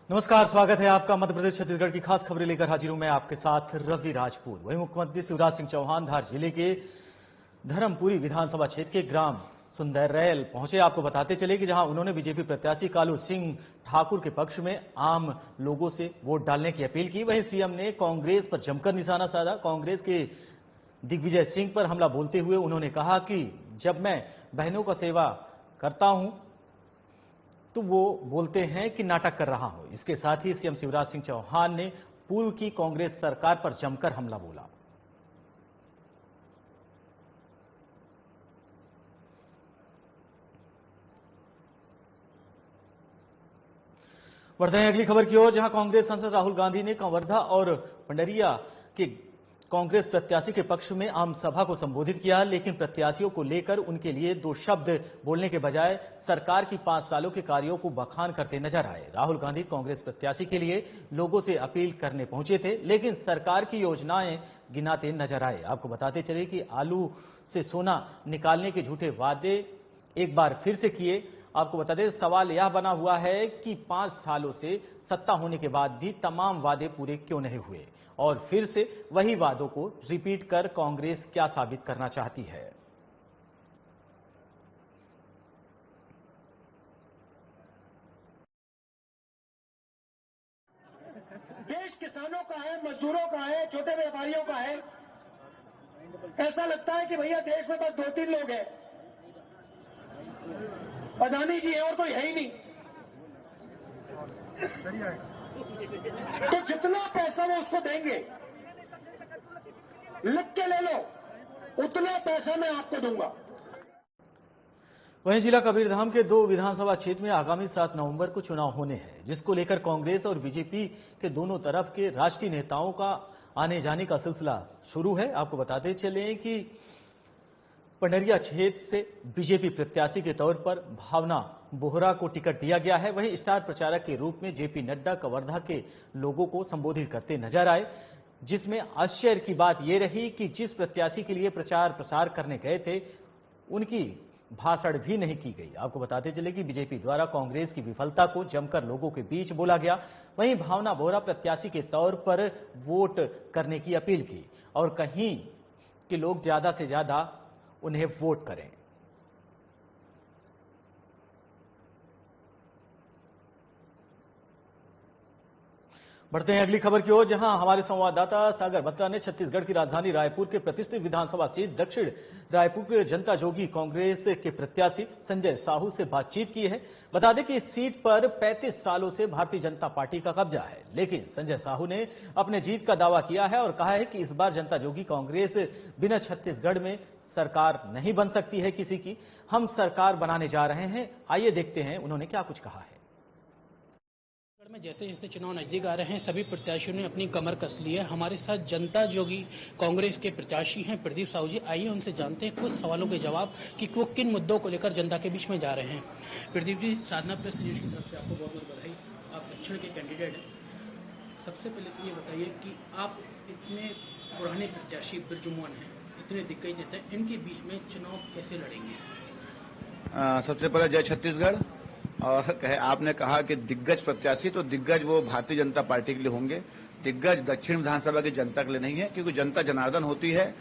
नमस्कार, स्वागत है आपका। मध्य प्रदेश छत्तीसगढ़ की खास खबरें लेकर हाजिर हूं मैं आपके साथ रवि राजपूत। वहीं मुख्यमंत्री शिवराज सिंह चौहान धार जिले के धर्मपुरी विधानसभा क्षेत्र के ग्राम सुंदरैल पहुंचे। आपको बताते चले कि जहां उन्होंने बीजेपी प्रत्याशी कालू सिंह ठाकुर के पक्ष में आम लोगों से वोट डालने की अपील की। वहीं सीएम ने कांग्रेस पर जमकर निशाना साधा। कांग्रेस के दिग्विजय सिंह पर हमला बोलते हुए उन्होंने कहा कि जब मैं बहनों का सेवा करता हूं तो वो बोलते हैं कि नाटक कर रहा हूं। इसके साथ ही सीएम शिवराज सिंह चौहान ने पूर्व की कांग्रेस सरकार पर जमकर हमला बोला। बढ़ते हैं अगली खबर की ओर, जहां कांग्रेस सांसद राहुल गांधी ने कवर्धा और पंडरिया के कांग्रेस प्रत्याशी के पक्ष में आम सभा को संबोधित किया, लेकिन प्रत्याशियों को लेकर उनके लिए दो शब्द बोलने के बजाय सरकार की 5 सालों के कार्यों को बखान करते नजर आए। राहुल गांधी कांग्रेस प्रत्याशी के लिए लोगों से अपील करने पहुंचे थे, लेकिन सरकार की योजनाएं गिनाते नजर आए। आपको बताते चले कि आलू से सोना निकालने के झूठे वादे एक बार फिर से किए। आपको बता दें, सवाल यह बना हुआ है कि 5 सालों से सत्ता होने के बाद भी तमाम वादे पूरे क्यों नहीं हुए और फिर से वही वादों को रिपीट कर कांग्रेस क्या साबित करना चाहती है। देश किसानों का है, मजदूरों का है, छोटे व्यापारियों का है। ऐसा लगता है कि भैया देश में बस 2-3 लोग हैं, अदानी जी है और कोई है ही नहीं। तो जितना पैसा वो उसको देंगे, लिख के ले लो, उतना पैसा मैं आपको दूंगा। वहीं जिला कबीरधाम के 2 विधानसभा क्षेत्र में आगामी 7 नवंबर को चुनाव होने हैं, जिसको लेकर कांग्रेस और बीजेपी के दोनों तरफ के राष्ट्रीय नेताओं का आने जाने का सिलसिला शुरू है। आपको बताते चले कि पंडरिया क्षेत्र से बीजेपी प्रत्याशी के तौर पर भावना बोहरा को टिकट दिया गया है। वहीं स्टार प्रचारक के रूप में जेपी नड्डा कवर्धा के लोगों को संबोधित करते नजर आए, जिसमें आश्चर्य की बात यह रही कि जिस प्रत्याशी के लिए प्रचार प्रसार करने गए थे उनकी भाषण भी नहीं की गई। आपको बताते चले कि बीजेपी द्वारा कांग्रेस की विफलता को जमकर लोगों के बीच बोला गया। वहीं भावना बोहरा प्रत्याशी के तौर पर वोट करने की अपील की और कहीं कि लोग ज्यादा से ज्यादा उन्हें वोट करें। बढ़ते हैं अगली खबर की ओर, जहां हमारे संवाददाता सागर बत्रा ने छत्तीसगढ़ की राजधानी रायपुर के प्रतिष्ठित विधानसभा सीट दक्षिण रायपुर के जनता जोगी कांग्रेस के प्रत्याशी संजय साहू से बातचीत की है। बता दें कि इस सीट पर 35 सालों से भारतीय जनता पार्टी का कब्जा है, लेकिन संजय साहू ने अपने जीत का दावा किया है और कहा है कि इस बार जनता जोगी कांग्रेस बिना छत्तीसगढ़ में सरकार नहीं बन सकती है किसी की। हम सरकार बनाने जा रहे हैं। आइए देखते हैं उन्होंने क्या कुछ कहा है। में जैसे जैसे चुनाव नजदीक आ रहे हैं, सभी प्रत्याशियों ने अपनी कमर कस ली है। हमारे साथ जनता जोगी कांग्रेस के प्रत्याशी हैं प्रदीप साहू जी। आइए उनसे जानते हैं कुछ सवालों के जवाब कि वो किन मुद्दों को लेकर जनता के बीच में जा रहे हैं। प्रदीप जी, साधना प्रेस न्यूज की तरफ से आपको बहुत बहुत बधाई। आप दक्षिण के कैंडिडेट हैं। सबसे पहले तो ये बताइए कि आप इतने पुराने प्रत्याशी बिरजुमोहन हैं, इतने दिग्गज नेता, इनके बीच में चुनाव कैसे लड़ेंगे? सबसे पहले जय छत्तीसगढ़। और आपने कहा कि दिग्गज प्रत्याशी, तो दिग्गज वो भारतीय जनता पार्टी के लिए होंगे, दिग्गज दक्षिण विधानसभा की जनता के लिए नहीं है, क्योंकि जनता जनार्दन होती है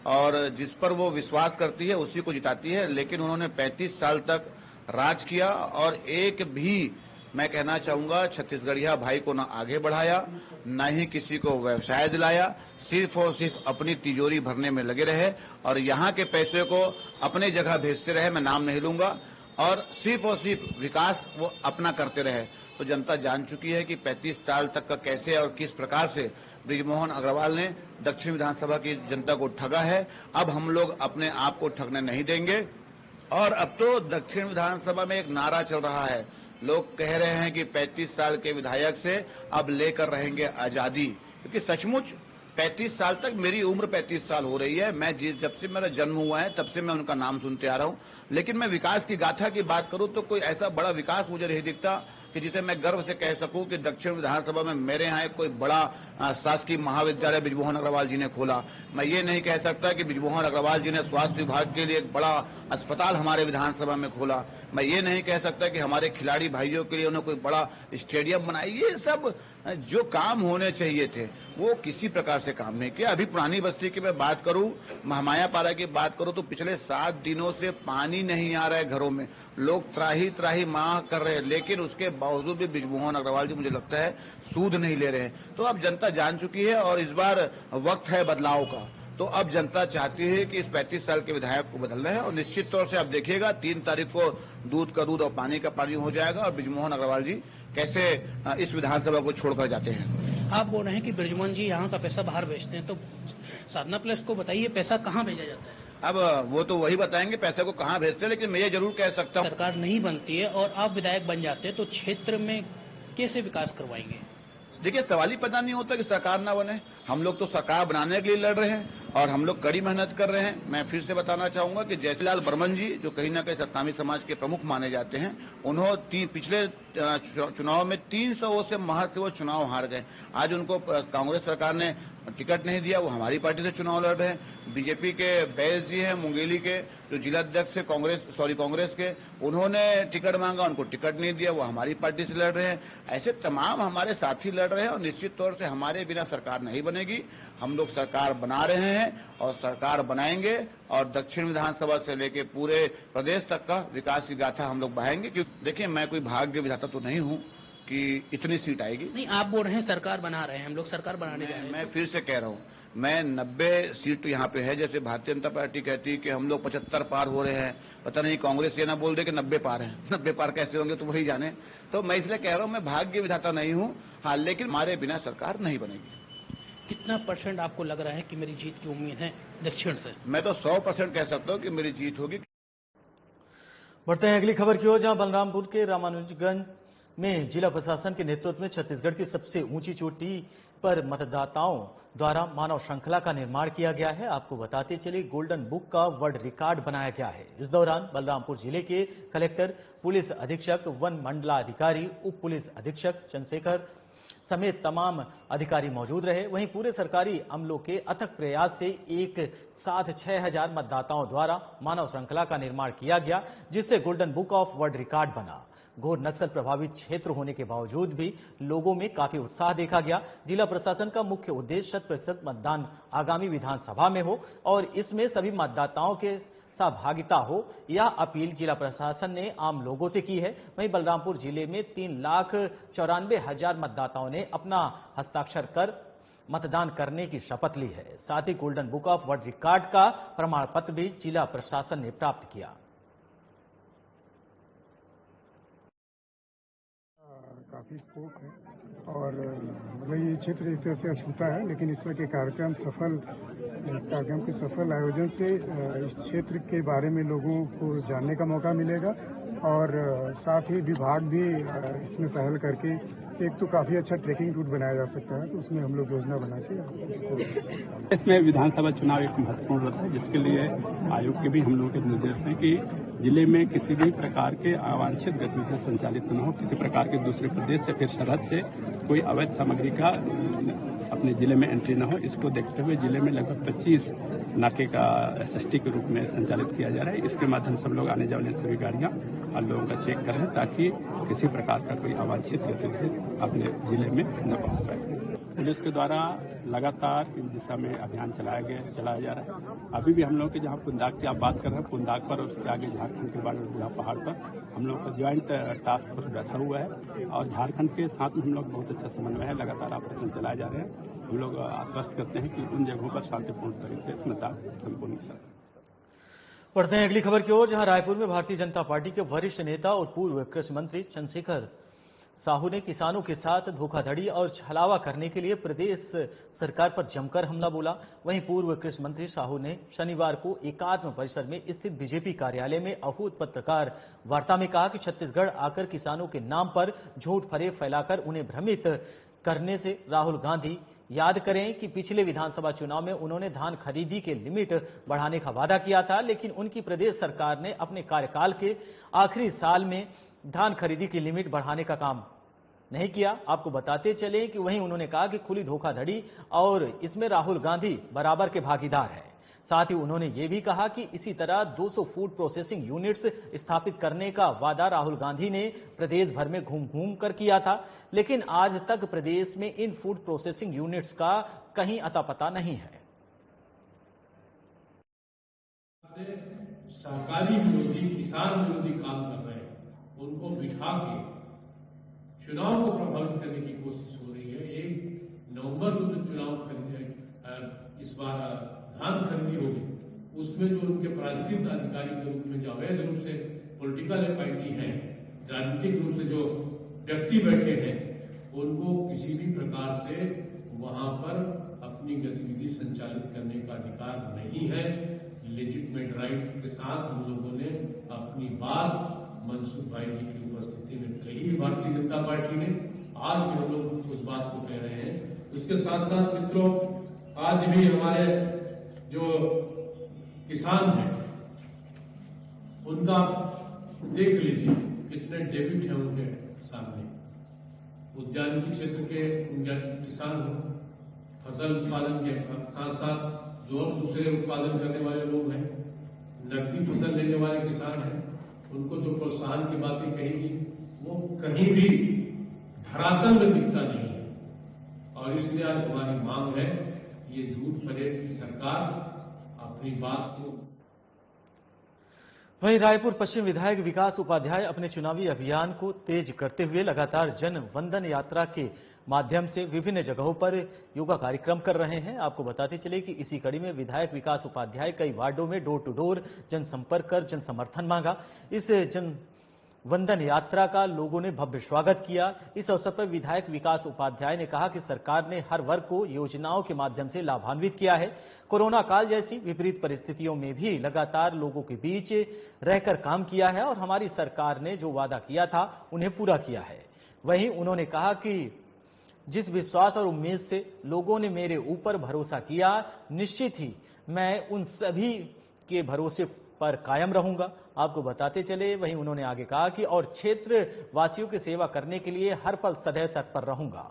और जिस पर वो विश्वास करती है उसी को जिताती है। लेकिन उन्होंने 35 साल तक राज किया और एक भी, मैं कहना चाहूंगा, छत्तीसगढ़िया भाई को ना आगे बढ़ाया, न ही किसी को व्यवसाय दिलाया, सिर्फ और सिर्फ अपनी तिजोरी भरने में लगे रहे और यहाँ के पैसे को अपने जगह भेजते रहे। मैं नाम नहीं लूंगा, और सिर्फ विकास वो अपना करते रहे। तो जनता जान चुकी है कि 35 साल तक का कैसे और किस प्रकार से बृजमोहन अग्रवाल ने दक्षिण विधानसभा की जनता को ठगा है। अब हम लोग अपने आप को ठगने नहीं देंगे। और अब तो दक्षिण विधानसभा में एक नारा चल रहा है, लोग कह रहे हैं कि 35 साल के विधायक से अब लेकर रहेंगे आजादी, क्योंकि सचमुच 35 साल तक, मेरी उम्र 35 साल हो रही है, मैं जब से मेरा जन्म हुआ है तब से मैं उनका नाम सुनते आ रहा हूं। लेकिन मैं विकास की गाथा की बात करूं तो कोई ऐसा बड़ा विकास मुझे नहीं दिखता कि जिसे मैं गर्व से कह सकूं कि दक्षिण विधानसभा में मेरे यहाँ एक कोई बड़ा शासकीय महाविद्यालय बृजमोहन अग्रवाल जी ने खोला। मैं ये नहीं कह सकता कि बृजमोहन अग्रवाल जी ने स्वास्थ्य विभाग के लिए एक बड़ा अस्पताल हमारे विधानसभा में खोला। मैं ये नहीं कह सकता कि हमारे खिलाड़ी भाइयों के लिए उन्होंने कोई बड़ा स्टेडियम बनाया। ये सब जो काम होने चाहिए थे वो किसी प्रकार से काम नहीं किया। अभी पुरानी बस्ती की मैं बात करूं, महामाया पारा की बात करूं तो पिछले 7 दिनों से पानी नहीं आ रहा है घरों में। लोग त्राही त्राही मांग कर रहे हैं, लेकिन उसके बावजूद भी बृजमोहन अग्रवाल जी मुझे लगता है सूद नहीं ले रहे हैं। तो अब जनता जान चुकी है और इस बार वक्त है बदलाव का। तो अब जनता चाहती है कि इस 35 साल के विधायक को बदलना है और निश्चित तौर से अब देखिएगा 3 तारीख को दूध का दूध और पानी का पानी हो जाएगा और बृजमोहन अग्रवाल जी कैसे इस विधानसभा को छोड़कर जाते हैं। आप बोल रहे हैं कि बृजमोहन जी यहाँ का पैसा बाहर भेजते हैं, तो साधना प्लस को बताइए पैसा कहाँ भेजा जाता है? अब वो तो वही बताएंगे पैसे को कहाँ भेजते हैं, लेकिन मैं ये जरूर कह सकता हूँ सरकार नहीं बनती है और आप विधायक बन जाते हैं तो क्षेत्र में कैसे विकास करवाएंगे? देखिए, सवाल ही पैदा नहीं होता कि सरकार ना बने। हम लोग तो सरकार बनाने के लिए लड़ रहे हैं और हम लोग कड़ी मेहनत कर रहे हैं। मैं फिर से बताना चाहूंगा कि जयसीलाल बर्मन जी जो कहीं ना कहीं सत्तामी समाज के प्रमुख माने जाते हैं, उन्होंने पिछले चुनाव में 300 से महर से वो चुनाव हार गए। आज उनको कांग्रेस सरकार ने टिकट नहीं दिया, वो हमारी पार्टी से चुनाव लड़ रहे हैं। बीजेपी के बैस जी हैं मुंगेली के, जो जिलाध्यक्ष से कांग्रेस के, उन्होंने टिकट मांगा, उनको टिकट नहीं दिया, वो हमारी पार्टी से लड़ रहे हैं। ऐसे तमाम हमारे साथी लड़ रहे हैं और निश्चित तौर से हमारे बिना सरकार नहीं बनेगी। हम लोग सरकार बना रहे हैं और सरकार बनाएंगे और दक्षिण विधानसभा से लेकर पूरे प्रदेश तक का विकास की गाथा हम लोग बहाएंगे। क्योंकि देखिए, मैं कोई भाग्य विधाता तो नहीं हूं कि इतनी सीट आएगी। नहीं, आप बोल रहे हैं सरकार बना रहे हैं, हम लोग सरकार बनाने जा रहे हैं। मैं फिर से कह रहा हूं, मैं 90 सीट यहाँ पे है। जैसे भारतीय जनता पार्टी कहती है कि हम लोग 75 पार हो रहे हैं, पता नहीं कांग्रेस ये ना बोल दे कि 90 पार है। 90 पार कैसे होंगे तो वही जाने। तो मैं इसलिए कह रहा हूं मैं भाग्य विधाता नहीं हूं। हाँ, लेकिन हमारे बिना सरकार नहीं बनेगी। कितना % आपको लग रहा है कि मेरी जीत की उम्मीद है दक्षिण से? मैं तो 100% कह सकता हूँ कि मेरी जीत होगी। बढ़ते हैं अगली खबर की ओर, जहां बलरामपुर के रामानुजगंज में जिला प्रशासन के नेतृत्व में छत्तीसगढ़ की सबसे ऊंची चोटी पर मतदाताओं द्वारा मानव श्रृंखला का निर्माण किया गया है। आपको बताते चले, गोल्डन बुक का वर्ल्ड रिकॉर्ड बनाया गया है। इस दौरान बलरामपुर जिले के कलेक्टर, पुलिस अधीक्षक, वन मंडलाधिकारी, उप पुलिस अधीक्षक चंद्रशेखर समेत तमाम अधिकारी मौजूद रहे। वहीं पूरे सरकारी अमलों के अथक प्रयास से एक साथ 6000 मतदाताओं द्वारा मानव श्रृंखला का निर्माण किया गया, जिससे golden book of world record बना। घोर नक्सल प्रभावित क्षेत्र होने के बावजूद भी लोगों में काफी उत्साह देखा गया। जिला प्रशासन का मुख्य उद्देश्य 100% मतदान आगामी विधानसभा में हो और इसमें सभी मतदाताओं के सहभागिता हो, यह अपील जिला प्रशासन ने आम लोगों से की है। वहीं बलरामपुर जिले में 3,94,000 मतदाताओं ने अपना हस्ताक्षर कर मतदान करने की शपथ ली है। साथ ही golden book of world record का प्रमाण पत्र भी जिला प्रशासन ने प्राप्त किया। काफी स्कोप है और मतलब ये क्षेत्र एक तरह से अछूता है, लेकिन इस तरह के कार्यक्रम के सफल आयोजन से इस क्षेत्र के बारे में लोगों को जानने का मौका मिलेगा और साथ ही विभाग भी इसमें पहल करके एक तो काफी अच्छा ट्रेकिंग रूट बनाया जा सकता है, तो उसमें हम लोग योजना बना के उसको। इसमें विधानसभा चुनाव एक महत्वपूर्ण रहता है, जिसके लिए आयोग के भी हम लोगों के निर्देश हैं कि जिले में किसी भी प्रकार के अवांछित गतिविधियां संचालित न हो, किसी प्रकार के दूसरे प्रदेश से फिर सरहद से कोई अवैध सामग्री का अपने जिले में एंट्री न हो। इसको देखते हुए जिले में लगभग 25 नाके का SST के रूप में संचालित किया जा रहा है। इसके माध्यम से हम लोग आने जाने सभी गाड़ियां और लोगों का चेक कर रहे हैं ताकि किसी प्रकार का कोई अवांछित गतिविधि अपने जिले में न पहुंच पाए। पुलिस के द्वारा लगातार इस दिशा में अभियान चलाया जा रहा है। अभी भी हम लोग के जहां पुंदाक की आप बात कर रहे हैं, पुंदाक पर और उसके आगे झारखंड के बॉर्डर पहाड़ पर हम लोग का ज्वाइंट टास्क फोर्स बैठा हुआ है और झारखंड के साथ में हम लोग बहुत अच्छा समन्वय है, लगातार ऑपरेशन चलाए जा रहे हैं। हम लोग आश्वस्त करते हैं कि उन जगहों पर शांतिपूर्ण तरीके से मतदान संपन्न करें। बढ़ते हैं अगली खबर की ओर, जहां रायपुर में भारतीय जनता पार्टी के वरिष्ठ नेता और पूर्व कृषि मंत्री चंद्रशेखर साहू ने किसानों के साथ धोखाधड़ी और छलावा करने के लिए प्रदेश सरकार पर जमकर हमला बोला। वहीं पूर्व कृषि मंत्री साहू ने शनिवार को एकात्म परिसर में स्थित बीजेपी कार्यालय में आहूत पत्रकार वार्ता में कहा कि छत्तीसगढ़ आकर किसानों के नाम पर झूठ फरेब फैलाकर उन्हें भ्रमित करने से राहुल गांधी याद करें कि पिछले विधानसभा चुनाव में उन्होंने धान खरीदी के लिमिट बढ़ाने का वादा किया था, लेकिन उनकी प्रदेश सरकार ने अपने कार्यकाल के आखिरी साल में धान खरीदी की लिमिट बढ़ाने का काम नहीं किया। आपको बताते चले कि वहीं उन्होंने कहा कि खुली धोखाधड़ी और इसमें राहुल गांधी बराबर के भागीदार हैं। साथ ही उन्होंने ये भी कहा कि इसी तरह 200 फूड प्रोसेसिंग यूनिट्स स्थापित करने का वादा राहुल गांधी ने प्रदेश भर में घूम घूम कर किया था, लेकिन आज तक प्रदेश में इन फूड प्रोसेसिंग यूनिट्स का कहीं अता पता नहीं है। सरकारी विरोधी, किसान विरोधी काम कर रहे हैं, उनको बिठा के चुनाव को प्रभावित करने की कोशिश हो रही है। 1 नवंबर को जो चुनाव इस बार धान खरीदी होगी, उसमें जो उनके प्राधिकृत अधिकारी के रूप में जो अवैध रूप से पॉलिटिकल अपॉइंटी हैं, राजनीतिक रूप से जो व्यक्ति बैठे हैं, उनको किसी भी प्रकार से वहां पर अपनी गतिविधि संचालित करने का अधिकार नहीं है। लेजिटिमेट राइट के साथ हम लोगों ने अपनी बात मनसुख भाई जी की उपस्थिति में कही, भारतीय जनता पार्टी ने। आज भी हम लोग उस बात को कह रहे हैं। उसके साथ साथ मित्रों, आज भी हमारे जो किसान हैं, उनका देख लीजिए कितने डेबिट है उनके सामने। उद्यानिकी क्षेत्र के किसान हो, फसल उत्पादन के साथ साथ जो दूसरे उत्पादन करने वाले लोग हैं, नकदी फसल लेने वाले किसान हैं, उनको जो प्रोत्साहन की बातें कहेगी वो कहीं भी धरातल में दिखता नहीं है। और इसलिए आज हमारी मांग है, ये झूठ फरेब की सरकार अपनी बात को। वहीं रायपुर पश्चिम विधायक विकास उपाध्याय अपने चुनावी अभियान को तेज करते हुए लगातार जन वंदन यात्रा के माध्यम से विभिन्न जगहों पर योगा कार्यक्रम कर रहे हैं। आपको बताते चले कि इसी कड़ी में विधायक विकास उपाध्याय कई वार्डों में डोर टू डोर जनसंपर्क कर जन समर्थन मांगा। इस जन वंदन यात्रा का लोगों ने भव्य स्वागत किया। इस अवसर पर विधायक विकास उपाध्याय ने कहा कि सरकार ने हर वर्ग को योजनाओं के माध्यम से लाभान्वित किया है। कोरोना काल जैसी विपरीत परिस्थितियों में भी लगातार लोगों के बीच रहकर काम किया है और हमारी सरकार ने जो वादा किया था उन्हें पूरा किया है। वहीं उन्होंने कहा कि जिस विश्वास और उम्मीद से लोगों ने मेरे ऊपर भरोसा किया, निश्चित ही मैं उन सभी के भरोसे पर कायम रहूंगा। आपको बताते चले वहीं उन्होंने आगे कहा कि और क्षेत्र वासियों की सेवा करने के लिए हर पल सदैव तत्पर रहूंगा।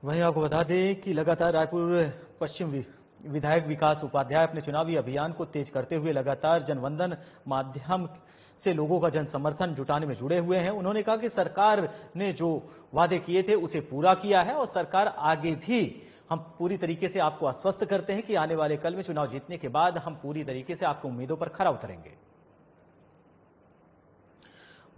वहीं आपको बता दें कि लगातार रायपुर पश्चिम विधायक विकास उपाध्याय अपने चुनावी अभियान को तेज करते हुए लगातार जनवंदन माध्यम से लोगों का जन समर्थन जुटाने में जुड़े हुए हैं। उन्होंने कहा कि सरकार ने जो वादे किए थे उसे पूरा किया है और सरकार आगे भी हम पूरी तरीके से आपको आश्वस्त करते हैं कि आने वाले कल में चुनाव जीतने के बाद हम पूरी तरीके से आपकी उम्मीदों पर खरा उतरेंगे।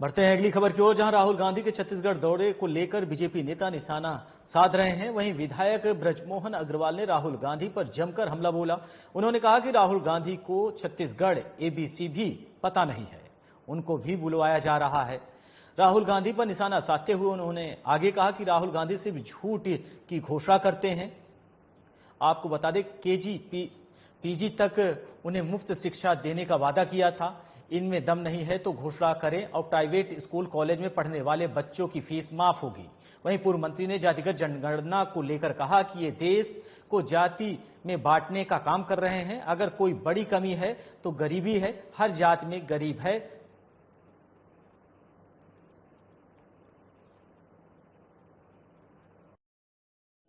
बढ़ते हैं अगली खबर की ओर, जहां राहुल गांधी के छत्तीसगढ़ दौरे को लेकर बीजेपी नेता निशाना साध रहे हैं। वहीं विधायक ब्रजमोहन अग्रवाल ने राहुल गांधी पर जमकर हमला बोला। उन्होंने कहा कि राहुल गांधी को छत्तीसगढ़ एबीसी भी पता नहीं है, उनको भी बुलवाया जा रहा है। राहुल गांधी पर निशाना साधते हुए उन्होंने आगे कहा कि राहुल गांधी सिर्फ झूठ की घोषणा करते हैं। आपको बता दें केजी पीजी तक उन्हें मुफ्त शिक्षा देने का वादा किया था। इनमें दम नहीं है तो घोषणा करें और प्राइवेट स्कूल कॉलेज में पढ़ने वाले बच्चों की फीस माफ होगी। वहीं पूर्व मंत्री ने जातिगत जनगणना को लेकर कहा कि ये देश को जाति में बांटने का काम कर रहे हैं। अगर कोई बड़ी कमी है तो गरीबी है, हर जात में गरीब है।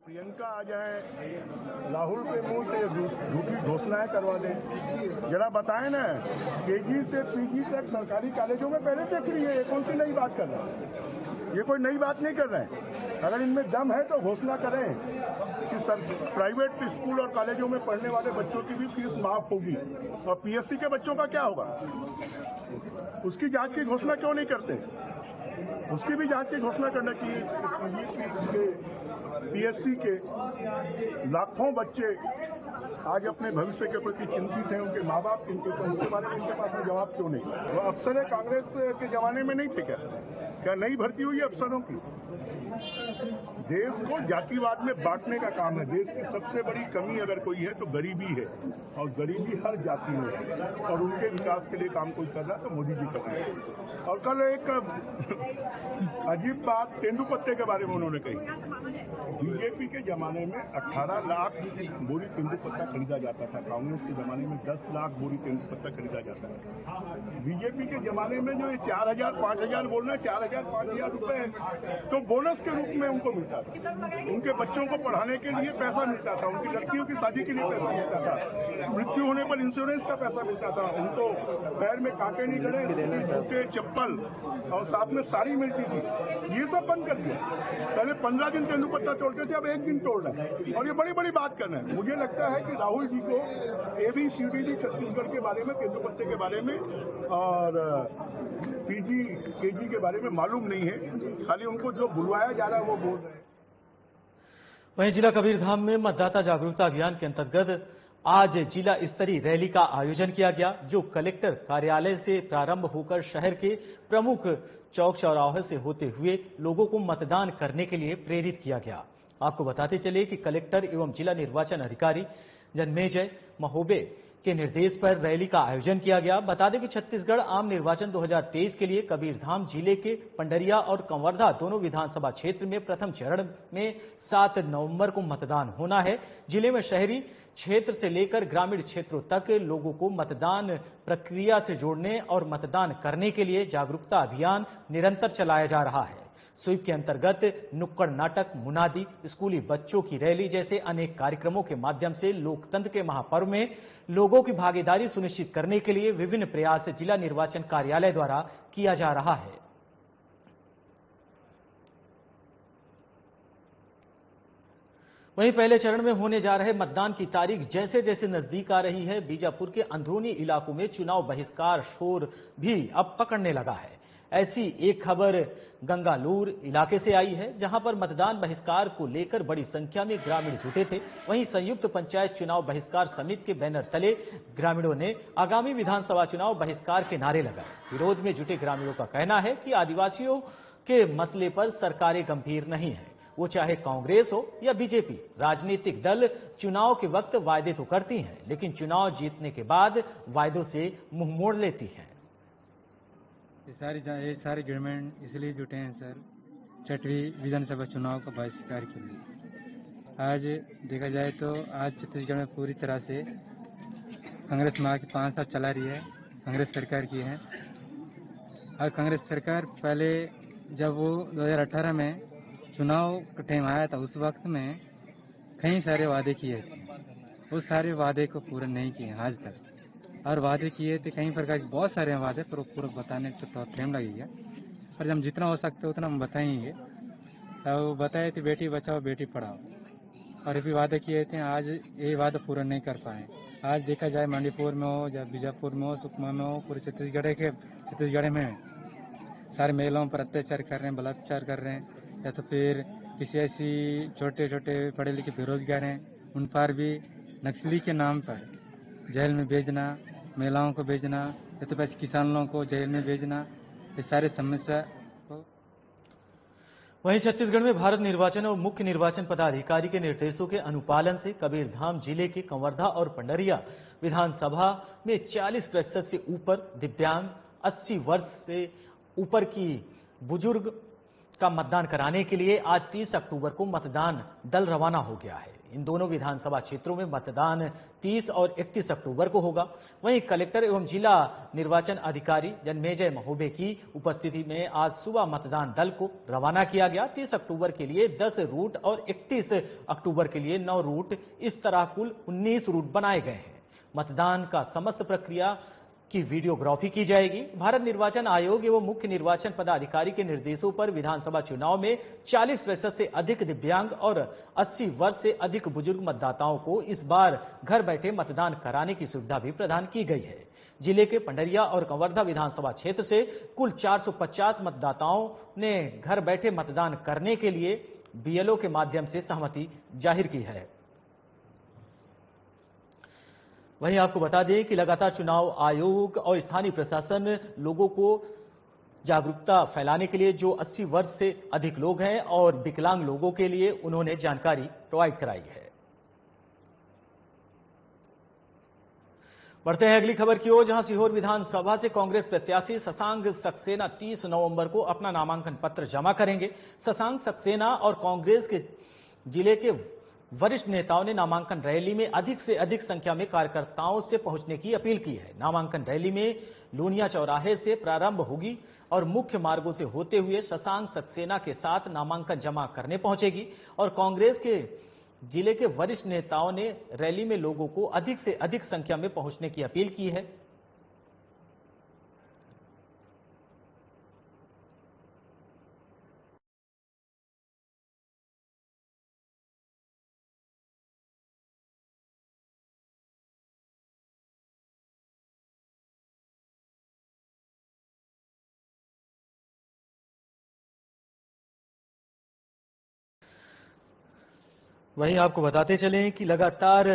प्रियंका आ जाए, राहुल के मुंह से झूठी घोषणाएं करवा दें। जरा बताएं ना, केजी से पीजी तक सरकारी कॉलेजों में पहले से फ्री है, ये कौन सी नई बात कर रहे हैं? ये कोई नई बात नहीं कर रहे हैं। अगर इनमें दम है तो घोषणा करें कि प्राइवेट स्कूल और कॉलेजों में पढ़ने वाले बच्चों की भी फीस माफ होगी। और पीएससी के बच्चों का क्या होगा? उसकी जांच की घोषणा क्यों नहीं करते? उसकी भी जांच की घोषणा करना चाहिए। पीएससी के लाखों बच्चे आज अपने भविष्य के प्रति चिंतित हैं, उनके माँ बाप चिंतित हैं, उनके बारे में इनके पास में जवाब क्यों नहीं? वो अफसर कांग्रेस के जमाने में नहीं थे क्या नई भर्ती हुई है अफसरों की? देश को जातिवाद में बांटने का काम है। देश की सबसे बड़ी कमी अगर कोई है तो गरीबी है, और गरीबी हर जाति में है, और उनके विकास के लिए काम कोई कर रहा है तो मोदी जी कर रहे हैं। और और कल एक अजीब बात तेंदुपत्ते के बारे में उन्होंने कही। बीजेपी के जमाने में 18 लाख बोरी तेंदुपत्ता खरीदा जाता था, कांग्रेस के जमाने में 10 लाख बोरी तेंदुपत्ता खरीदा जाता है। बीजेपी के जमाने में जो ये 4,000 5,000 बोल रहे हैं, 4,000 5,000 रुपए तो बोनस के रूप में उनको मिलता था। उनके बच्चों को पढ़ाने के लिए पैसा मिलता था, उनकी लड़कियों की शादी के लिए पैसा मिलता था, मृत्यु होने पर इंश्योरेंस का पैसा मिलता था, उनको पैर में कांटे नहीं गड़े, जूते चप्पल और साथ में साड़ी मिलती थी। ये सब बंद कर दिया। पहले 15 दिन तेंदुपत्ता तोड़ते थे, अब 1 दिन तोड़ रहे हैं और ये बड़ी बड़ी बात कर रहे हैं। मुझे लगता है कि राहुल जी को ABCD छत्तीसगढ़ के बारे में, तेंदुपत्ते के बारे में और PG KG के बारे में मालूम नहीं है, खाली उनको जो बुलवाया जा रहा है वो बोल रहे हैं। वहीं जिला कबीरधाम में मतदाता जागरूकता अभियान के अंतर्गत आज जिला स्तरीय रैली का आयोजन किया गया, जो कलेक्टर कार्यालय से प्रारंभ होकर शहर के प्रमुख चौक चौराहे से होते हुए लोगों को मतदान करने के लिए प्रेरित किया गया। आपको बताते चले कि कलेक्टर एवं जिला निर्वाचन अधिकारी जन्मेजय महोबे के निर्देश पर रैली का आयोजन किया गया। बता दें कि छत्तीसगढ़ आम निर्वाचन 2023 के लिए कबीरधाम जिले के पंडरिया और कंवरधा दोनों विधानसभा क्षेत्र में प्रथम चरण में 7 नवंबर को मतदान होना है। जिले में शहरी क्षेत्र से लेकर ग्रामीण क्षेत्रों तक लोगों को मतदान प्रक्रिया से जोड़ने और मतदान करने के लिए जागरूकता अभियान निरंतर चलाया जा रहा है। स्वीप के अंतर्गत नुक्कड़ नाटक, मुनादी, स्कूली बच्चों की रैली जैसे अनेक कार्यक्रमों के माध्यम से लोकतंत्र के महापर्व में लोगों की भागीदारी सुनिश्चित करने के लिए विभिन्न प्रयास जिला निर्वाचन कार्यालय द्वारा किया जा रहा है। वहीं पहले चरण में होने जा रहे मतदान की तारीख जैसे जैसे नजदीक आ रही है, बीजापुर के अंदरूनी इलाकों में चुनाव बहिष्कार शोर भी अब पकड़ने लगा है। ऐसी एक खबर गंगालूर इलाके से आई है, जहां पर मतदान बहिष्कार को लेकर बड़ी संख्या में ग्रामीण जुटे थे। वहीं संयुक्त पंचायत चुनाव बहिष्कार समिति के बैनर तले ग्रामीणों ने आगामी विधानसभा चुनाव बहिष्कार के नारे लगाए। विरोध में जुटे ग्रामीणों का कहना है कि आदिवासियों के मसले पर सरकारें गंभीर नहीं है, वो चाहे कांग्रेस हो या बीजेपी। राजनीतिक दल चुनाव के वक्त वायदे तो करती हैं, लेकिन चुनाव जीतने के बाद वायदों से मुंह मोड़ लेती हैं। ये सारे ग्रामीण इसलिए जुटे हैं सर, 6वीं विधानसभा चुनाव का बहिष्कार के लिए। आज देखा जाए तो आज छत्तीसगढ़ में पूरी तरह से कांग्रेस माँ की 5 साल चला रही है, कांग्रेस सरकार की है। और कांग्रेस सरकार पहले जब वो 2018 में चुनाव का टाइम आया था, उस वक्त में कई सारे वादे किए थे, उस सारे वादे को पूरा नहीं किए आज तक। और वादे किए थे कई प्रकार के, बहुत सारे वादे, पर पूरा बताने में तो टाइम लगेगा, पर हम जितना हो सकता है उतना हम बताएंगे। तो बताए थे बेटी बचाओ बेटी पढ़ाओ, और भी वादे किए थे, आज ये वादा पूरा नहीं कर पाए। आज देखा जाए मणिपुर में हो या बीजापुर में हो, सुकमा में हो, पूरे छत्तीसगढ़ में सारे महिलाओं पर अत्याचार कर रहे हैं, बलात्कार कर रहे हैं, या तो फिर किसी ऐसी छोटे छोटे पढ़े लिखे बेरोजगार हैं उन पर भी नक्सली के नाम पर जेल में भेजना, महिलाओं को भेजना, या तो पैसे किसानों को जेल में भेजना, ये सारे समस्या को। वहीं छत्तीसगढ़ में भारत निर्वाचन और मुख्य निर्वाचन पदाधिकारी के निर्देशों के अनुपालन से कबीरधाम जिले के कंवरधा और पंडरिया विधानसभा में 40% से ऊपर दिव्यांग, 80 वर्ष से ऊपर की बुजुर्ग का मतदान कराने के लिए आज 30 अक्टूबर को मतदान दल रवाना हो गया है। इन दोनों विधानसभा क्षेत्रों में मतदान 30 और 31 अक्टूबर को होगा। वहीं कलेक्टर एवं जिला निर्वाचन अधिकारी जन्मेजय महोबे की उपस्थिति में आज सुबह मतदान दल को रवाना किया गया। 30 अक्टूबर के लिए 10 रूट और 31 अक्टूबर के लिए 9 रूट, इस तरह कुल 19 रूट बनाए गए हैं। मतदान का समस्त प्रक्रिया की वीडियोग्राफी की जाएगी। भारत निर्वाचन आयोग एवं मुख्य निर्वाचन पदाधिकारी के निर्देशों पर विधानसभा चुनाव में 40% से अधिक दिव्यांग और 80 वर्ष से अधिक बुजुर्ग मतदाताओं को इस बार घर बैठे मतदान कराने की सुविधा भी प्रदान की गई है। जिले के पंडरिया और कंवरधा विधानसभा क्षेत्र से कुल 450 मतदाताओं ने घर बैठे मतदान करने के लिए BLO के माध्यम से सहमति जाहिर की है। वहीं आपको बता दें कि लगातार चुनाव आयोग और स्थानीय प्रशासन लोगों को जागरूकता फैलाने के लिए जो 80 वर्ष से अधिक लोग हैं और विकलांग लोगों के लिए उन्होंने जानकारी प्रोवाइड कराई है। बढ़ते हैं अगली खबर की ओर, जहां सीहोर विधानसभा से कांग्रेस प्रत्याशी शशांक सक्सेना 30 नवंबर को अपना नामांकन पत्र जमा करेंगे। शशांक सक्सेना और कांग्रेस के जिले के वरिष्ठ नेताओं ने नामांकन रैली में अधिक से अधिक संख्या में कार्यकर्ताओं से पहुंचने की अपील की है। नामांकन रैली में लूनिया चौराहे से प्रारंभ होगी और मुख्य मार्गों से होते हुए शशांक सक्सेना के साथ नामांकन जमा करने पहुंचेगी और कांग्रेस के जिले के वरिष्ठ नेताओं ने रैली में लोगों को अधिक से अधिक संख्या में पहुंचने की अपील की है। वहीं आपको बताते चलें कि लगातार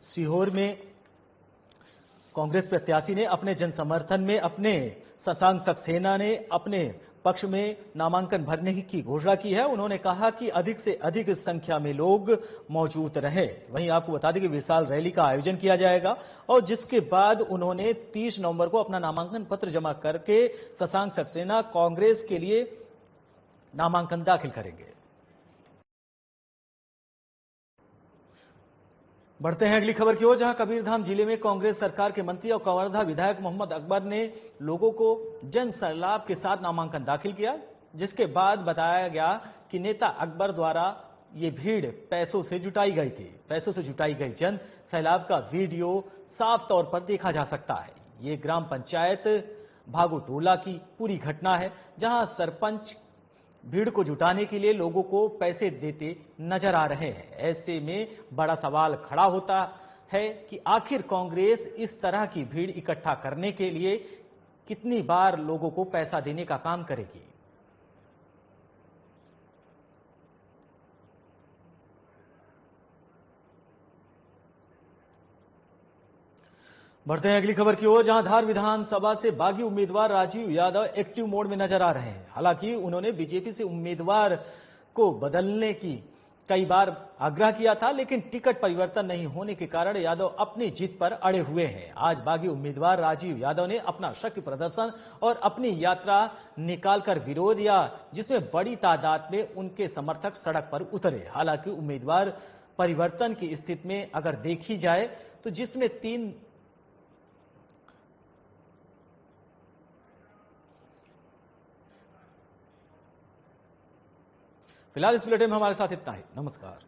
सीहोर में कांग्रेस प्रत्याशी ने अपने जनसमर्थन में शशांक सक्सेना ने अपने पक्ष में नामांकन भरने की घोषणा की है। उन्होंने कहा कि अधिक से अधिक संख्या में लोग मौजूद रहे। वहीं आपको बता दें कि विशाल रैली का आयोजन किया जाएगा और जिसके बाद उन्होंने 30 नवंबर को अपना नामांकन पत्र जमा करके शशांक सक्सेना कांग्रेस के लिए नामांकन दाखिल करेंगे। बढ़ते हैं अगली खबर की ओर, जहां कबीरधाम जिले में कांग्रेस सरकार के मंत्री और कवर्धा विधायक मोहम्मद अकबर ने लोगों को जन सैलाब के साथ नामांकन दाखिल किया, जिसके बाद बताया गया कि नेता अकबर द्वारा ये भीड़ पैसों से जुटाई गई थी। पैसों से जुटाई गई जन सैलाब का वीडियो साफ तौर पर देखा जा सकता है। ये ग्राम पंचायत भागोटोला की पूरी घटना है, जहां सरपंच भीड़ को जुटाने के लिए लोगों को पैसे देते नजर आ रहे हैं। ऐसे में बड़ा सवाल खड़ा होता है कि आखिर कांग्रेस इस तरह की भीड़ इकट्ठा करने के लिए कितनी बार लोगों को पैसा देने का काम करेगी। बढ़ते हैं अगली खबर की ओर, जहां धार विधानसभा से बागी उम्मीदवार राजीव यादव एक्टिव मोड में नजर आ रहे हैं। हालांकि उन्होंने बीजेपी से उम्मीदवार को बदलने की कई बार आग्रह किया था, लेकिन टिकट परिवर्तन नहीं होने के कारण यादव अपनी जीत पर अड़े हुए हैं। आज बागी उम्मीदवार राजीव यादव ने अपना शक्ति प्रदर्शन और अपनी यात्रा निकालकर विरोध या जिसमें बड़ी तादाद में उनके समर्थक सड़क पर उतरे। हालांकि उम्मीदवार परिवर्तन की स्थिति में अगर देखी जाए तो जिसमें 3 फिलहाल इस बुलेटिन में हमारे साथ इतना ही। नमस्कार।